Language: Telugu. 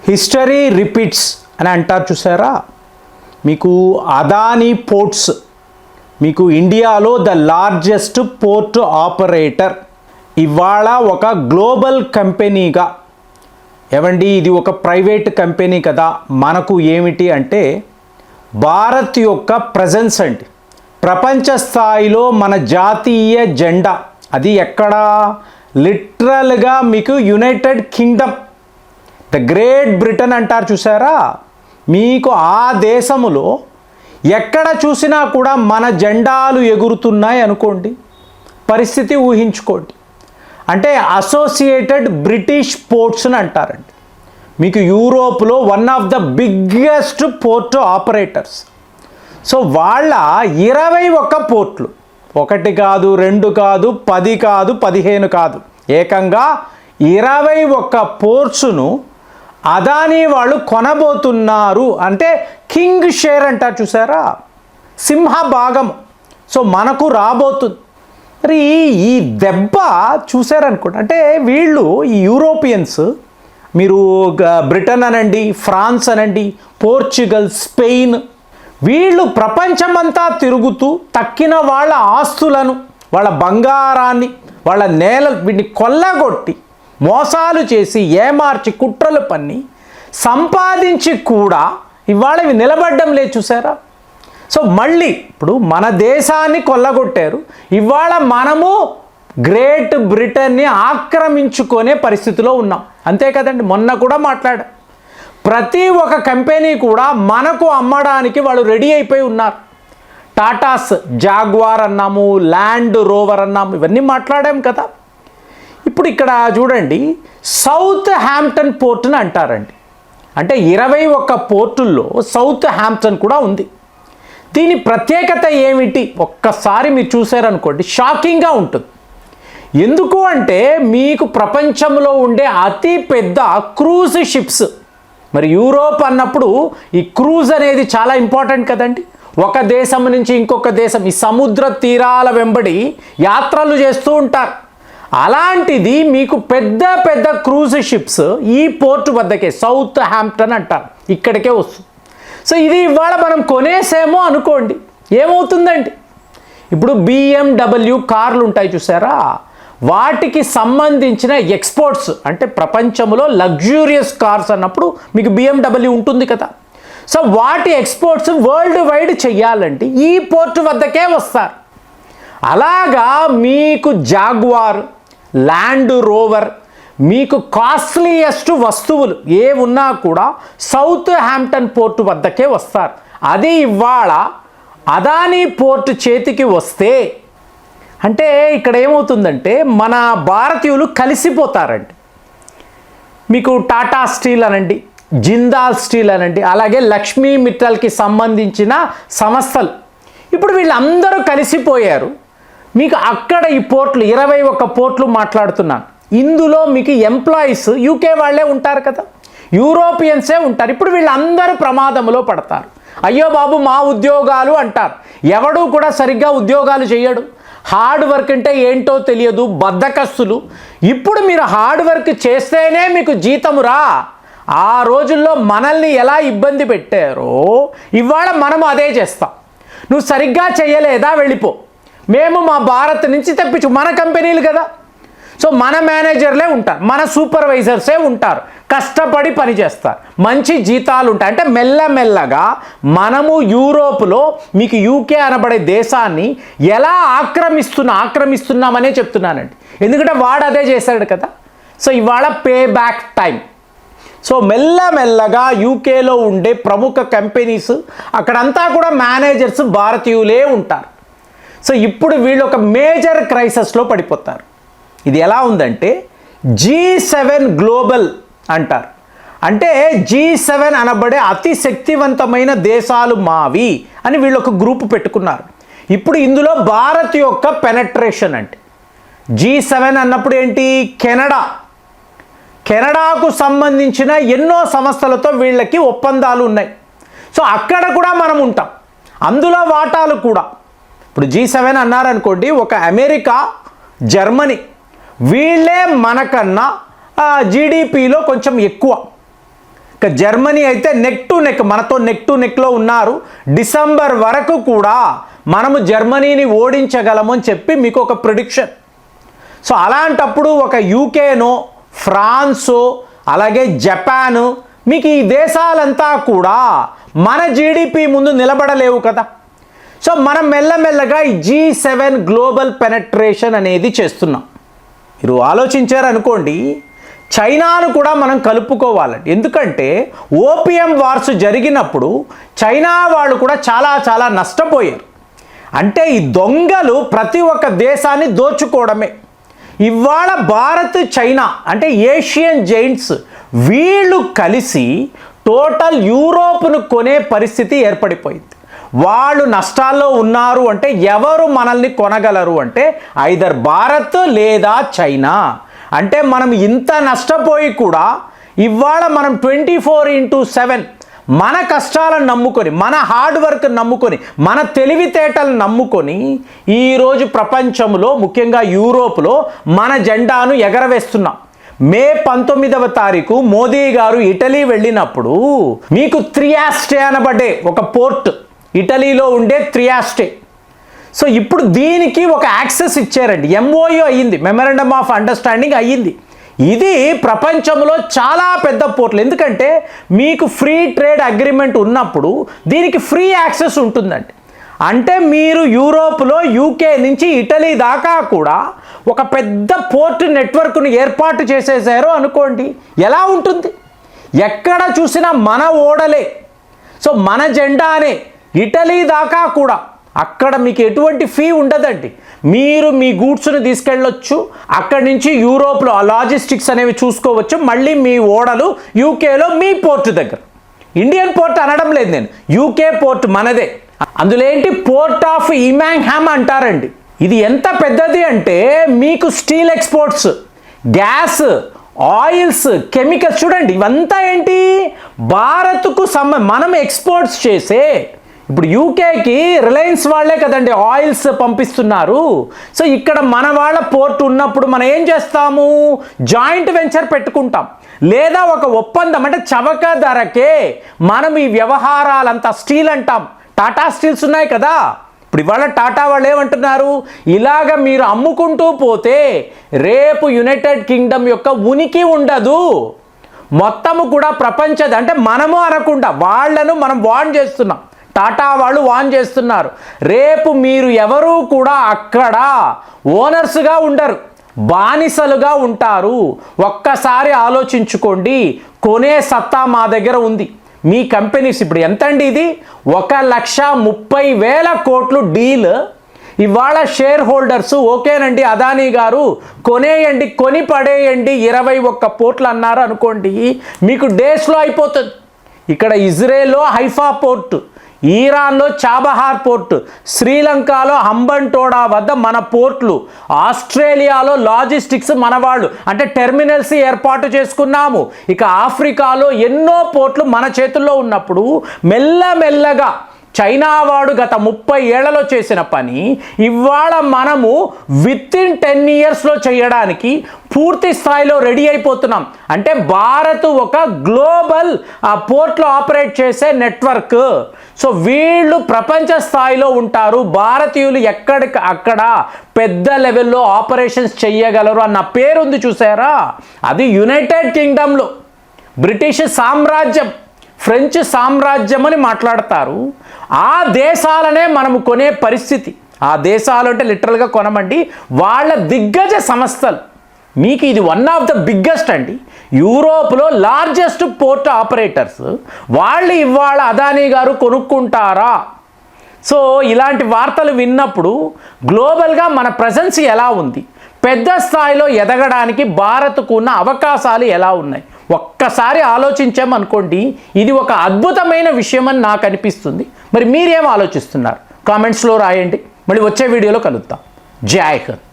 హిస్టరీ రిపీట్స్ అని అంటారు చూసారా. మీకు అదానీ పోర్ట్స్, మీకు ఇండియాలో ద లార్జెస్ట్ పోర్ట్ ఆపరేటర్, ఇవాళ ఒక గ్లోబల్ కంపెనీగా, ఏమండి ఇది ఒక ప్రైవేట్ కంపెనీ కదా, మనకు ఏమిటి అంటే భారత్ యొక్క ప్రజెన్స్ అండి. ప్రపంచ స్థాయిలో మన జాతీయ జెండా అది ఎక్కడ, లిటరల్గా మీకు United Kingdom, the great Britain అంటారు చూసారా. మీకు ఆ దేశములో ఎక్కడ చూసినా కూడా మన జెండాలు ఎగురుతున్నాయి అనుకోండి, పరిస్థితి ఊహించుకోండి. అంటే అసోసియేటెడ్ బ్రిటిష్ పోర్ట్స్ అని అంటారండి. మీకు యూరోప్లో one of the biggest port operators. So వాళ్ళ 21 పోర్ట్లు, 1 కాదు 2 కాదు 10 కాదు 15 కాదు, ఏకంగా 21 పోర్ట్స్ను అదానీ వాళ్ళు కొనబోతున్నారు. అంటే కింగ్ షేర్ అంటారు చూసారా, సింహ భాగం. సో మనకు రాబోతుంది. మరి ఈ దెబ్బ చూసారనుకోండి, అంటే వీళ్ళు ఈ యూరోపియన్స్, మీరు బ్రిటన్ అనండి, ఫ్రాన్స్ అనండి, పోర్చుగల్, స్పెయిన్, వీళ్ళు ప్రపంచమంతా తిరుగుతూ తక్కిన వాళ్ళ ఆస్తులను, వాళ్ళ బంగారాన్ని, వాళ్ళ వీటిని కొల్లగొట్టి మోసాలు చేసి ఏమార్చి కుట్రలు పన్ని సంపాదించి కూడా ఇవాళ ఇవి నిలబడ్డం లేదు చూసారా. సో మళ్ళీ ఇప్పుడు మన దేశాన్ని కొల్లగొట్టారు, ఇవాళ మనము గ్రేట్ బ్రిటన్ని ఆక్రమించుకునే పరిస్థితిలో ఉన్నాం. అంతే కదండి, మొన్న కూడా మాట్లాడా, ప్రతి ఒక్క కంపెనీ కూడా మనకు అమ్మడానికి వాళ్ళు రెడీ అయిపోయి ఉన్నారు. టాటాస్ జాగ్వార్ అన్నాము, ల్యాండ్ రోవర్ అన్నాము, ఇవన్నీ మాట్లాడాం కదా. ఇప్పుడు ఇక్కడ చూడండి, సౌత్ హ్యాంప్టన్ పోర్ట్ని అంటారండి. అంటే 21 పోర్టుల్లో సౌత్ హ్యాంప్టన్ కూడా ఉంది. దీని ప్రత్యేకత ఏమిటి ఒక్కసారి మీరు చూసారనుకోండి, షాకింగ్గా ఉంటుంది. ఎందుకు అంటే మీకు ప్రపంచంలో ఉండే అతి పెద్ద క్రూజ్ షిప్స్, మరి యూరోప్ అన్నప్పుడు ఈ క్రూజ్ అనేది చాలా ఇంపార్టెంట్ కదండి. ఒక దేశం నుంచి ఇంకొక దేశం ఈ సముద్ర తీరాల వెంబడి యాత్రలు చేస్తూ ఉంటారు. అలాంటిది మీకు పెద్ద పెద్ద క్రూజ్ షిప్స్ ఈ పోర్టు వద్దకే, సౌత్ హ్యాంప్టన్ అంటారు, ఇక్కడికే వస్తుంది. సో ఇది ఇవాళ మనం కొనేసేమో అనుకోండి, ఏమవుతుందండి, ఇప్పుడు BMW కార్లు ఉంటాయి చూసారా, వాటికి సంబంధించిన ఎక్స్పోర్ట్స్, అంటే ప్రపంచంలో లగ్జూరియస్ కార్స్ అన్నప్పుడు మీకు BMW ఉంటుంది కదా. సో వాటి ఎక్స్పోర్ట్స్ వరల్డ్ వైడ్ చెయ్యాలంటే ఈ పోర్టు వద్దకే వస్తారు. అలాగా మీకు జాగ్వార్, ల్యాండ్ రోవర్, మీకు కాస్ట్లీయెస్ట్ వస్తువులు ఏ ఉన్నా కూడా సౌత్ హ్యాంప్టన్ పోర్టు వద్దకే వస్తారు. అది ఇవాళ అదానీ పోర్టు చేతికి వస్తే అంటే ఇక్కడ ఏమవుతుందంటే మన భారతీయులు కలిసిపోతారండి. మీకు టాటా స్టీల్ అనండి, జిందాల్ స్టీల్ అనండి, అలాగే లక్ష్మీ మిట్టల్కి సంబంధించిన సంస్థలు, ఇప్పుడు వీళ్ళందరూ కలిసిపోయారు. మీకు అక్కడ ఈ పోర్ట్లు 21 పోర్ట్లు మాట్లాడుతున్నాను, ఇందులో మీకు ఎంప్లాయీస్ యూకే వాళ్ళే ఉంటారు కదా, యూరోపియన్సే ఉంటారు. ఇప్పుడు వీళ్ళందరూ ప్రమాదంలో పడతారు. అయ్యో బాబు మా ఉద్యోగాలు అంటారు. ఎవడూ కూడా సరిగ్గా ఉద్యోగాలు చేయడు, హార్డ్ వర్క్ అంటే ఏంటో తెలియదు, బద్ధకస్తులు. ఇప్పుడు మీరు హార్డ్ వర్క్ చేస్తేనే మీకు జీతము రా. ఆ రోజుల్లో మనల్ని ఎలా ఇబ్బంది పెట్టారో ఇవాళ మనము అదే చేస్తాం. నువ్వు సరిగ్గా చేయలేదా వెళ్ళిపో, మేము మా భారత్ నుంచి తెప్పించు, మన కంపెనీలు కదా. సో మన మేనేజర్లే ఉంటారు, మన సూపర్వైజర్సే ఉంటారు, కష్టపడి పనిచేస్తారు, మంచి జీతాలు ఉంటాయి. అంటే మెల్లమెల్లగా మనము యూరోప్లో మీకు యూకే అనబడే దేశాన్ని ఎలా ఆక్రమిస్తున్నామనే చెప్తున్నానండి. ఎందుకంటే వాడు అదే చేశాడు కదా. సో ఇవాళ పే బ్యాక్ టైం. సో మెల్లమెల్లగా యూకేలో ఉండే ప్రముఖ కంపెనీస్ అక్కడంతా కూడా మేనేజర్స్ భారతీయులే ఉంటారు. సో ఇప్పుడు వీళ్ళు ఒక మేజర్ క్రైసిస్లో పడిపోతారు. ఇది ఎలా ఉందంటే G7 గ్లోబల్ అంటారు. అంటే G7 అనబడే అతి శక్తివంతమైన దేశాలు మావి అని వీళ్ళు ఒక గ్రూప్ పెట్టుకున్నారు. ఇప్పుడు ఇందులో భారత్ యొక్క పెనట్రేషన్ అంటే G7 అన్నప్పుడు ఏంటి, కెనడాకు సంబంధించిన ఎన్నో సంస్థలతో వీళ్ళకి ఒప్పందాలు ఉన్నాయి. సో అక్కడ కూడా మనం ఉంటాం, అందులో వాటాలు కూడా. ఇప్పుడు G7 అన్నారనుకోండి, ఒక అమెరికా, జర్మనీ, వీళ్ళే మనకన్నా జీడిపిలో కొంచెం ఎక్కువ. ఇక జర్మనీ అయితే నెక్ టు నెక్, మనతో నెక్ టు నెక్లో ఉన్నారు. డిసెంబర్ వరకు కూడా మనము జర్మనీని ఓడించగలము అని చెప్పి మీకు ఒక ప్రిడిక్షన్. సో అలాంటప్పుడు ఒక యూకేనో, ఫ్రాన్సో, అలాగే జపాను, మీకు ఈ దేశాలంతా కూడా మన జీడిపి ముందు నిలబడలేవు కదా. సో మనం మెల్లమెల్లగా ఈ G7 గ్లోబల్ పెనట్రేషన్ అనేది చేస్తున్నాం. మీరు ఆలోచించారనుకోండి, చైనాను కూడా మనం కలుపుకోవాలండి. ఎందుకంటే ఓపియం వార్స్ జరిగినప్పుడు చైనా వాళ్ళు కూడా చాలా నష్టపోయారు. అంటే ఈ దొంగలు ప్రతి ఒక్క దేశాన్ని దోచుకోవడమే. ఇవాళ భారత్, చైనా అంటే ఏషియన్ జైంట్స్ వీళ్ళు కలిసి టోటల్ యూరోప్ను కొనే పరిస్థితి ఏర్పడిపోయింది. వాళ్ళు నష్టాల్లో ఉన్నారు అంటే ఎవరు మనల్ని కొనగలరు అంటే ఐదర్ భారత్ లేదా చైనా. అంటే మనం ఇంత నష్టపోయి కూడా ఇవాళ మనం 24/7 మన కష్టాలను నమ్ముకొని, మన హార్డ్ వర్క్ నమ్ముకొని, మన తెలివితేటలను నమ్ముకొని ఈరోజు ప్రపంచంలో ముఖ్యంగా యూరోప్లో మన జెండాను ఎగరవేస్తున్నాం. మే 19వ తారీఖు మోదీ గారు ఇటలీ వెళ్ళినప్పుడు మీకు త్రియాస్టే అనబడే ఒక పోర్ట్, ఇటలీలో ఉండే త్రియాస్టే. సో ఇప్పుడు దీనికి ఒక యాక్సెస్ ఇచ్చారండి. MOU అయ్యింది, మెమరాండమ్ ఆఫ్ అండర్స్టాండింగ్ అయ్యింది. ఇది ప్రపంచంలో చాలా పెద్ద పోర్ట్లు. ఎందుకంటే మీకు ఫ్రీ ట్రేడ్ అగ్రిమెంట్ ఉన్నప్పుడు దీనికి ఫ్రీ యాక్సెస్ ఉంటుందండి. అంటే మీరు యూరోప్లో UK నుంచి ఇటలీ దాకా కూడా ఒక పెద్ద పోర్ట్ నెట్వర్క్ను ఏర్పాటు చేసేసారు అనుకోండి, ఎలా ఉంటుంది? ఎక్కడ చూసినా మన ఓడలే. సో మన జెండానే ఇటలీ దాకా కూడా. అక్కడ మీకు ఎటువంటి ఫీ ఉండదండి. మీరు మీ గూడ్స్ని తీసుకెళ్ళొచ్చు, అక్కడి నుంచి యూరోప్లో ఆ లాజిస్టిక్స్ అనేవి చూసుకోవచ్చు. మళ్ళీ మీ ఓడలు UKలో మీ పోర్ట్ దగ్గర. ఇండియన్ పోర్ట్ అనడం లేదు నేను, UK పోర్ట్ మనదే. అందులో ఏంటి, పోర్ట్ ఆఫ్ ఇమాంగ్హామ్ అంటారండి. ఇది ఎంత పెద్దది అంటే మీకు steel exports, gas, oils, chemicals, చూడండి ఇవంతా ఏంటి భారత్కు మనం ఎక్స్పోర్ట్స్ చేసే. ఇప్పుడు యూకేకి రిలయన్స్ వాళ్ళే కదండి ఆయిల్స్ పంపిస్తున్నారు. సో ఇక్కడ మన వాళ్ళ పోర్ట్ ఉన్నప్పుడు మనం ఏం చేస్తాము, జాయింట్ వెంచర్ పెట్టుకుంటాం, లేదా ఒక ఒప్పందం అంటే చవక ధరకే మనం ఈ వ్యవహారాలంతా. స్టీల్ అంటాం, టాటా స్టీల్స్ ఉన్నాయి కదా. ఇప్పుడు ఇవాళ టాటా వాళ్ళు ఏమంటున్నారు, ఇలాగ మీరు అమ్ముకుంటూ పోతే రేపు యునైటెడ్ కింగ్డమ్ యొక్క ఉనికి ఉండదు, మొత్తము కూడా ప్రపంచది. అంటే మనము అనకుండా వాళ్ళను మనం వార్న్ చేస్తున్నాం. టాటా వాళ్ళు వాన్ చేస్తున్నారు, రేపు మీరు ఎవరూ కూడా అక్కడ ఓనర్స్గా ఉండరు, బానిసలుగా ఉంటారు. ఒక్కసారి ఆలోచించుకోండి. కొనే సత్తా మా దగ్గర ఉంది. మీ కంపెనీస్ ఇప్పుడు ఎంతండి, ఇది 1,30,000 కోట్లు డీల్. ఇవాళ షేర్ హోల్డర్స్ ఓకేనండి అదానీ గారు కొనేయండి, కొని పడేయండి 21 పోర్ట్లు అన్నారు అనుకోండి, మీకు డేస్లో అయిపోతుంది. ఇక్కడ ఇజ్రాయెల్లో హైఫా పోర్టు, ఈరాన్లో చాబహార్ పోర్టు, శ్రీలంకలో హంబంటోడా వద్ద మన పోర్ట్లు, ఆస్ట్రేలియాలో లాజిస్టిక్స్ మన వాళ్ళు అంటే టెర్మినల్స్ ఏర్పాటు చేసుకున్నాము. ఇక ఆఫ్రికాలో ఎన్నో పోర్ట్లు మన చేతుల్లో ఉన్నప్పుడు మెల్లమెల్లగా చైనా వాడు గత 30 ఏళ్లలో చేసిన పని ఇవాళ మనము వితిన్ 10 ఇయర్స్లో చేయడానికి పూర్తి స్థాయిలో రెడీ అయిపోతున్నాం. అంటే భారత్ ఒక గ్లోబల్ పోర్ట్లో ఆపరేట్ చేసే నెట్వర్క్. సో వీళ్ళు ప్రపంచ స్థాయిలో ఉంటారు. భారతీయులు ఎక్కడికి అక్కడ పెద్ద లెవెల్లో ఆపరేషన్స్ చేయగలరు అన్న పేరుంది చూసారా. అది యునైటెడ్ కింగ్డమ్లో బ్రిటిష్ సామ్రాజ్యం, ఫ్రెంచ్ సామ్రాజ్యం అని మాట్లాడతారు. ఆ దేశాలనే మనము కొనే పరిస్థితి. ఆ దేశాలు అంటే లిటరల్గా కొనమండి, వాళ్ళ దిగ్గజ సంస్థలు. మీకు ఇది వన్ ఆఫ్ ద బిగ్గెస్ట్ అండి. యూరోప్లో లార్జెస్ట్ పోర్ట్ ఆపరేటర్స్ వాళ్ళు ఇవాళ అదానీ గారు కొనుక్కుంటారా? సో ఇలాంటి వార్తలు విన్నప్పుడు గ్లోబల్గా మన ప్రెజెన్స్ ఎలా ఉంది, పెద్ద స్థాయిలో ఎదగడానికి భారత్కు ఉన్న అవకాశాలు ఎలా ఉన్నాయి ఒక్కసారి ఆలోచించామనుకోండి, ఇది ఒక అద్భుతమైన విషయం అని నాకు అనిపిస్తుంది. మరి మీరేం ఆలోచిస్తున్నారు? కామెంట్స్లో రాయండి. మళ్ళీ వచ్చే వీడియోలో కలుద్దాం. జై హింద్.